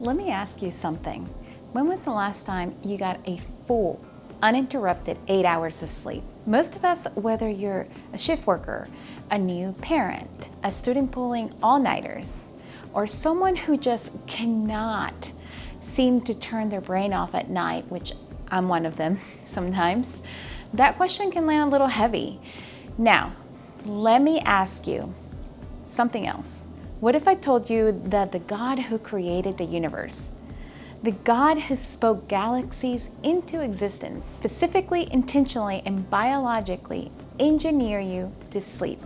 Let me ask you something. When was the last time you got a full, uninterrupted 8 hours of sleep? Most of us, whether you're a shift worker, a new parent, a student pulling all-nighters, or someone who just cannot seem to turn their brain off at night, which I'm one of them sometimes, that question can land a little heavy. Now, let me ask you something else. What if I told you that the God who created the universe, the God who spoke galaxies into existence, specifically, intentionally, and biologically engineer you to sleep?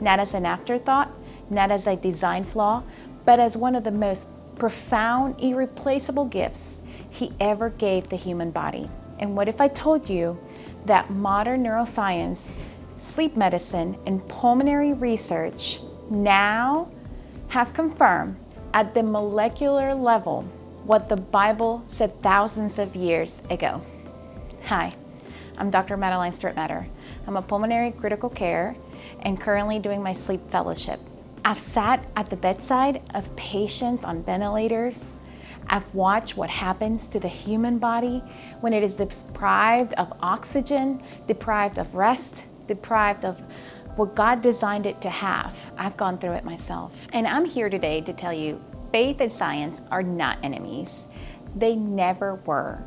Not as an afterthought, not as a design flaw, but as one of the most profound, irreplaceable gifts he ever gave the human body. And what if I told you that modern neuroscience, sleep medicine, and pulmonary research now have confirmed at the molecular level what the Bible said thousands of years ago? Hi, I'm Dr. Madeline Strittmatter. I'm a pulmonary critical care and currently doing my sleep fellowship. I've sat at the bedside of patients on ventilators. I've watched what happens to the human body when it is deprived of oxygen, deprived of rest, deprived of what God designed it to have. I've gone through it myself. And I'm here today to tell you, faith and science are not enemies. They never were.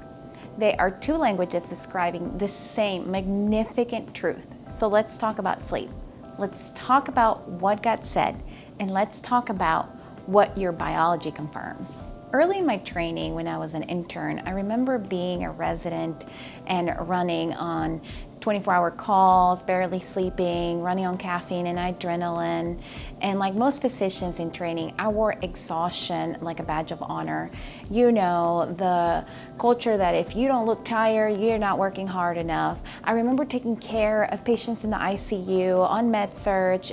They are two languages describing the same magnificent truth. So let's talk about sleep. Let's talk about what God said, and let's talk about what your biology confirms. Early in my training, when I was an intern, I remember being a resident and running on 24-hour calls, barely sleeping, running on caffeine and adrenaline. And like most physicians in training, I wore exhaustion like a badge of honor. You know, the culture that if you don't look tired, you're not working hard enough. I remember taking care of patients in the ICU, on med-surg,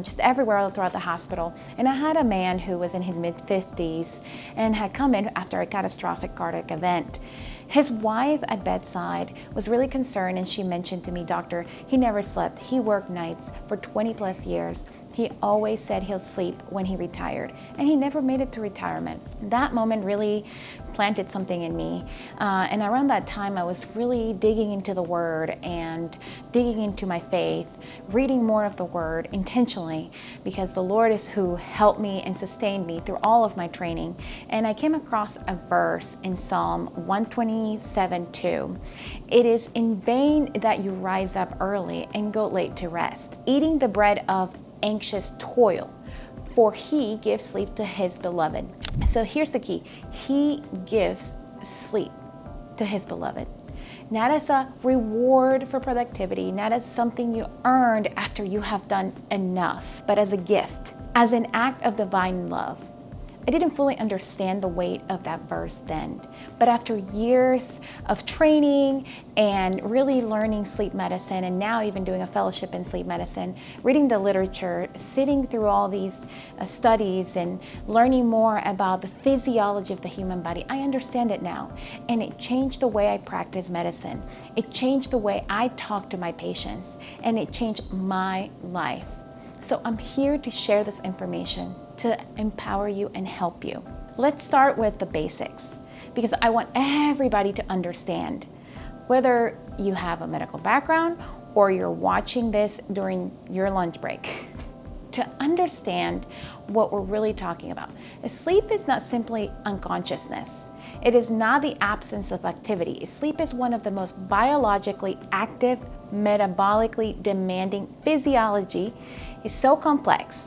just everywhere throughout the hospital. And I had a man who was in his mid-50s and had come in after a catastrophic cardiac event. His wife at bedside was really concerned, and she mentioned to me, "Doctor, he never slept. He worked nights for 20 plus years. He always said he'll sleep when he retired," and he never made it to retirement. That moment really planted something in me. And around that time, I was really digging into the Word and digging into my faith, reading more of the Word intentionally, because the Lord is who helped me and sustained me through all of my training. And I came across a verse in Psalm 127:2. "It is in vain that you rise up early and go late to rest, eating the bread of anxious toil, for he gives sleep to his beloved." So here's the key. He gives sleep to his beloved. Not as a reward for productivity, not as something you earned after you have done enough, but as a gift, as an act of divine love. I didn't fully understand the weight of that verse then, but after years of training and really learning sleep medicine, and now even doing a fellowship in sleep medicine, reading the literature, sitting through all these studies and learning more about the physiology of the human body, I understand it now. And it changed the way I practice medicine. It changed the way I talk to my patients, and it changed my life. So I'm here to share this information to empower you and help you. Let's start with the basics, because I want everybody to understand, whether you have a medical background or you're watching this during your lunch break, to understand what we're really talking about. Sleep is not simply unconsciousness. It is not the absence of activity. Sleep is one of the most biologically active, metabolically demanding physiology. Is so complex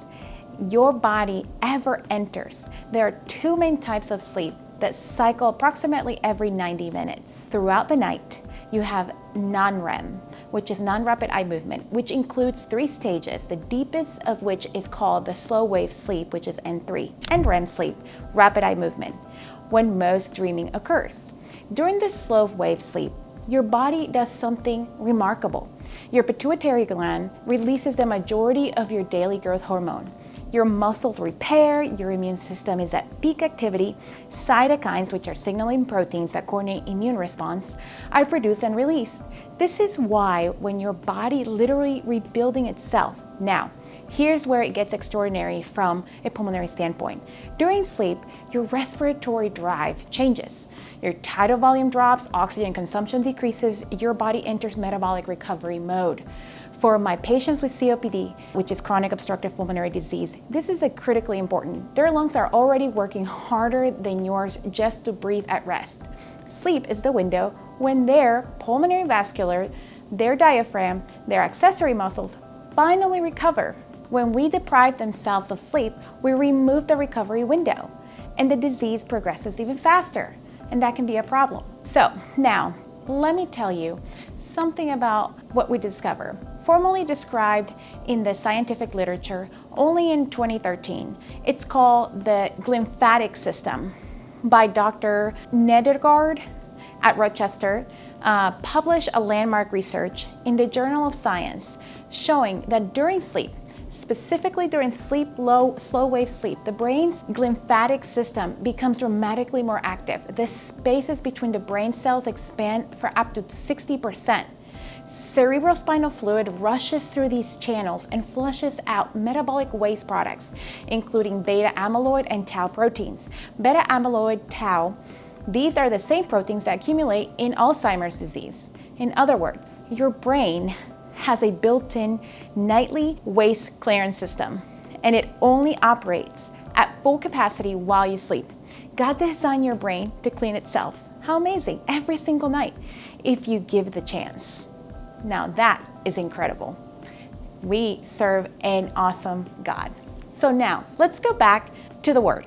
your body ever enters. There are two main types of sleep that cycle approximately every 90 minutes. Throughout the night, you have non-REM, which is non-rapid eye movement, which includes 3 stages, the deepest of which is called the slow wave sleep, which is N3, and REM sleep, rapid eye movement, when most dreaming occurs. During this slow wave sleep, your body does something remarkable. Your pituitary gland releases the majority of your daily growth hormone. Your muscles repair, your immune system is at peak activity, cytokines, which are signaling proteins that coordinate immune response, are produced and released. This is why when your body literally rebuilding itself. Now, Here's where it gets extraordinary from a pulmonary standpoint. During sleep, your respiratory drive changes. Your tidal volume drops, oxygen consumption decreases, your body enters metabolic recovery mode. For my patients with COPD, which is chronic obstructive pulmonary disease, this is critically important. Their lungs are already working harder than yours just to breathe at rest. Sleep is the window when their pulmonary vascular, their diaphragm, their accessory muscles finally recover. When we deprive themselves of sleep, we remove the recovery window, and the disease progresses even faster, and that can be a problem. So now, let me tell you something about what we discover. Formally described in the scientific literature only in 2013. It's called the glymphatic system by Dr. Nedergaard at Rochester, published a landmark research in the Journal of Science showing that during sleep, specifically during slow wave sleep, the brain's glymphatic system becomes dramatically more active. The spaces between the brain cells expand for up to 60%. Cerebrospinal fluid rushes through these channels and flushes out metabolic waste products, including beta amyloid and tau proteins. Beta amyloid, tau, these are the same proteins that accumulate in Alzheimer's disease. In other words, your brain has a built-in nightly waste clearance system, and it only operates at full capacity while you sleep. God designed your brain to clean itself. How amazing, every single night, if you give the chance. Now that is incredible. We serve an awesome God. So now let's go back to the word,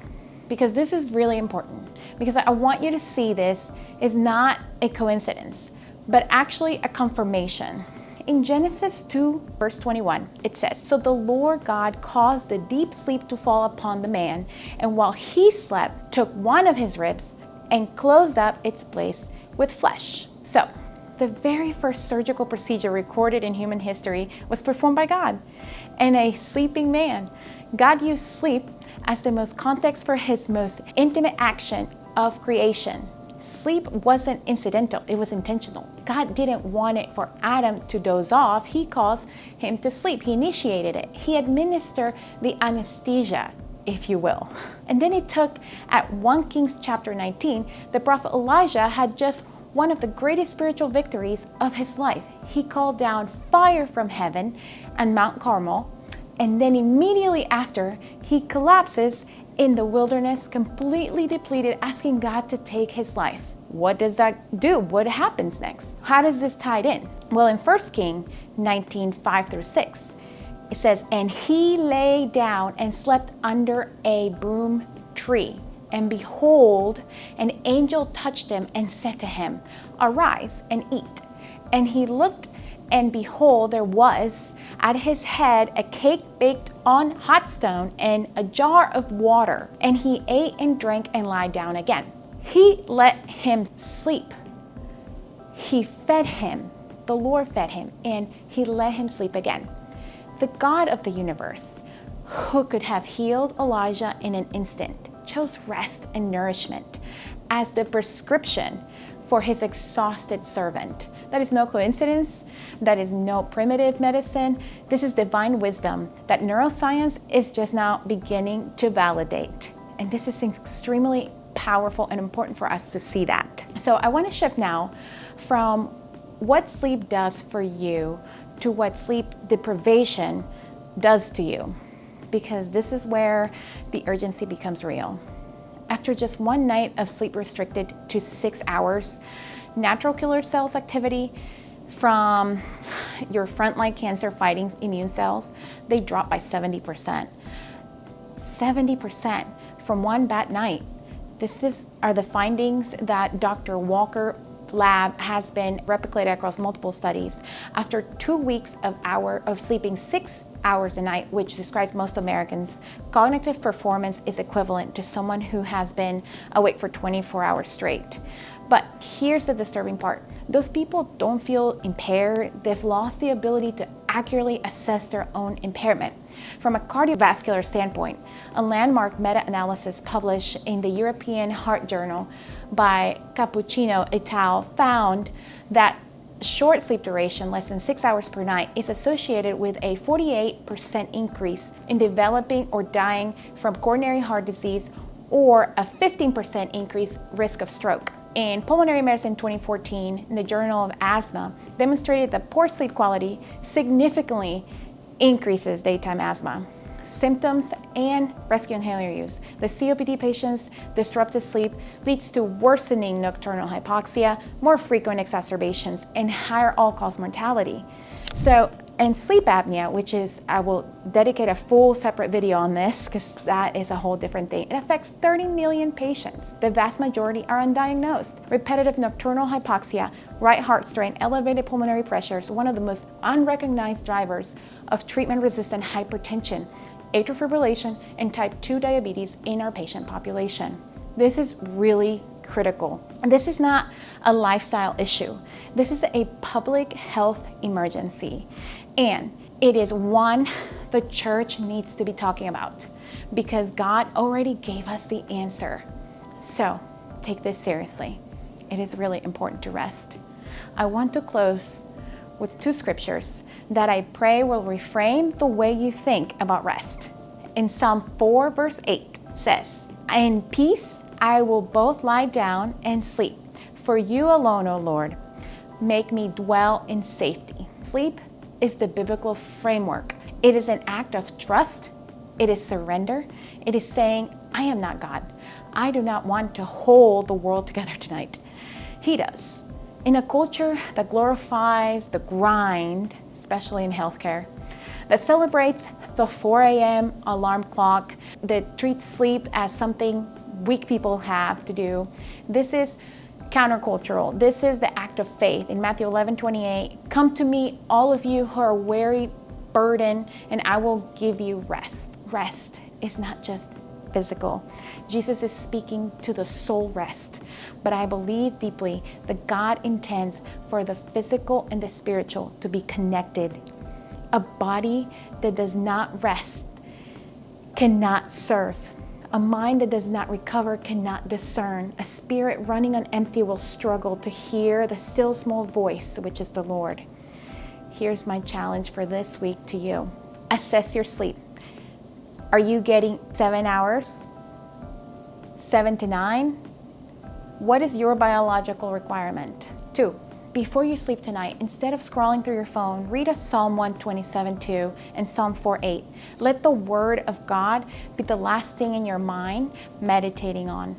because this is really important, because I want you to see this is not a coincidence, but actually a confirmation. In Genesis 2, verse 21, it says, "So the Lord God caused the deep sleep to fall upon the man, and while he slept, took one of his ribs and closed up its place with flesh." So, the very first surgical procedure recorded in human history was performed by God and a sleeping man. God used sleep as the most context for his most intimate action of creation. Sleep wasn't incidental, it was intentional. God didn't want it for Adam to doze off, he caused him to sleep. He initiated it. He administered the anesthesia, if you will. And then it took, at 1 Kings chapter 19, the prophet Elijah had just one of the greatest spiritual victories of his life. He called down fire from heaven on Mount Carmel, and then immediately after, he collapses in the wilderness, completely depleted, asking God to take his life. What does that do? What happens next? How does this tie in? Well, in 1 Kings 19, 5-6, it says, "And he lay down and slept under a broom tree. And behold, an angel touched him and said to him, 'Arise and eat.' And he looked, and behold, there was at his head a cake baked on hot stone and a jar of water. And he ate and drank and lied down again." He let him sleep. He fed him. The Lord fed him, and he let him sleep again. The God of the universe, who could have healed Elijah in an instant, chose rest and nourishment as the prescription for his exhausted servant. That is no coincidence. That is no primitive medicine. This is divine wisdom that neuroscience is just now beginning to validate. And this is extremely powerful and important for us to see that. So I want to shift now from what sleep does for you to what sleep deprivation does to you, because this is where the urgency becomes real. After just one night of sleep restricted to 6 hours, natural killer cells activity from your frontline cancer fighting immune cells, they drop by 70%. 70% from one bad night. Are the findings that Dr. Walker lab has been replicated across multiple studies. After 2 weeks of sleeping 6 hours a night, which describes most Americans, cognitive performance is equivalent to someone who has been awake for 24 hours straight. But here's the disturbing part. Those people don't feel impaired. They've lost the ability to accurately assess their own impairment. From a cardiovascular standpoint, a landmark meta-analysis published in the European Heart Journal by Cappuccino et al. Found that short sleep duration, less than 6 hours per night, is associated with a 48% increase in developing or dying from coronary heart disease or a 15% increase risk of stroke. In Pulmonary Medicine 2014, in the Journal of Asthma, demonstrated that poor sleep quality significantly increases daytime asthma symptoms and rescue inhaler use. The COPD patients' disrupted sleep leads to worsening nocturnal hypoxia, more frequent exacerbations, and higher all-cause mortality. So, and sleep apnea, which is, I will dedicate a full separate video on this because that is a whole different thing. It affects 30 million patients. The vast majority are undiagnosed. Repetitive nocturnal hypoxia, right heart strain, elevated pulmonary pressure is one of the most unrecognized drivers of treatment-resistant hypertension, atrial fibrillation, and type 2 diabetes in our patient population. This is really critical. And this is not a lifestyle issue. This is a public health emergency. And it is one the church needs to be talking about because God already gave us the answer. So take this seriously. It is really important to rest. I want to close with two scriptures that I pray will reframe the way you think about rest. In Psalm 4 verse 8 says, "In peace I will both lie down and sleep. For you alone, O Lord, make me dwell in safety." Sleep is the biblical framework. It is an act of trust. It is surrender. It is saying, I am not God. I do not want to hold the world together tonight. He does. In a culture that glorifies the grind, especially in healthcare, that celebrates the 4 a.m. alarm clock, that treats sleep as something weak people have to do, this is countercultural. This is the act of faith. In Matthew 11:28, "Come to me, all of you who are weary, burdened, and I will give you rest." Rest is not just physical. Jesus is speaking to the soul rest. But I believe deeply that God intends for the physical and the spiritual to be connected. A body that does not rest cannot serve. A mind that does not recover cannot discern. A spirit running on empty will struggle to hear the still small voice, which is the Lord. Here's my challenge for this week to you. Assess your sleep. Are you getting 7 hours? 7 to 9? What is your biological requirement? 2, before you sleep tonight, instead of scrolling through your phone, read a Psalm 127:2 and Psalm 4:8. Let the word of God be the last thing in your mind meditating on.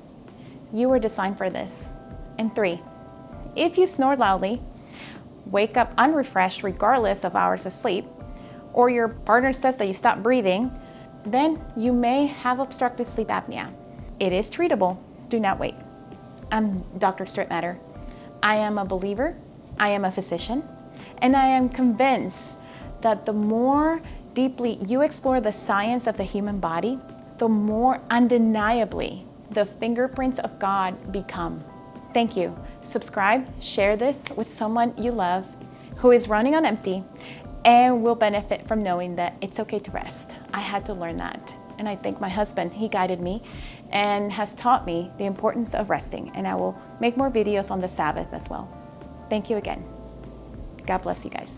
You were designed for this. And 3, if you snore loudly, wake up unrefreshed regardless of hours of sleep, or your partner says that you stop breathing, then you may have obstructive sleep apnea. It is treatable. Do not wait. I'm Dr. Strittmatter. I am a believer, I am a physician, and I am convinced that the more deeply you explore the science of the human body, the more undeniably the fingerprints of God become. Thank you. Subscribe, share this with someone you love who is running on empty and will benefit from knowing that it's okay to rest. I had to learn that. And I thank my husband. He guided me and has taught me the importance of resting. And I will make more videos on the Sabbath as well. Thank you again. God bless you guys.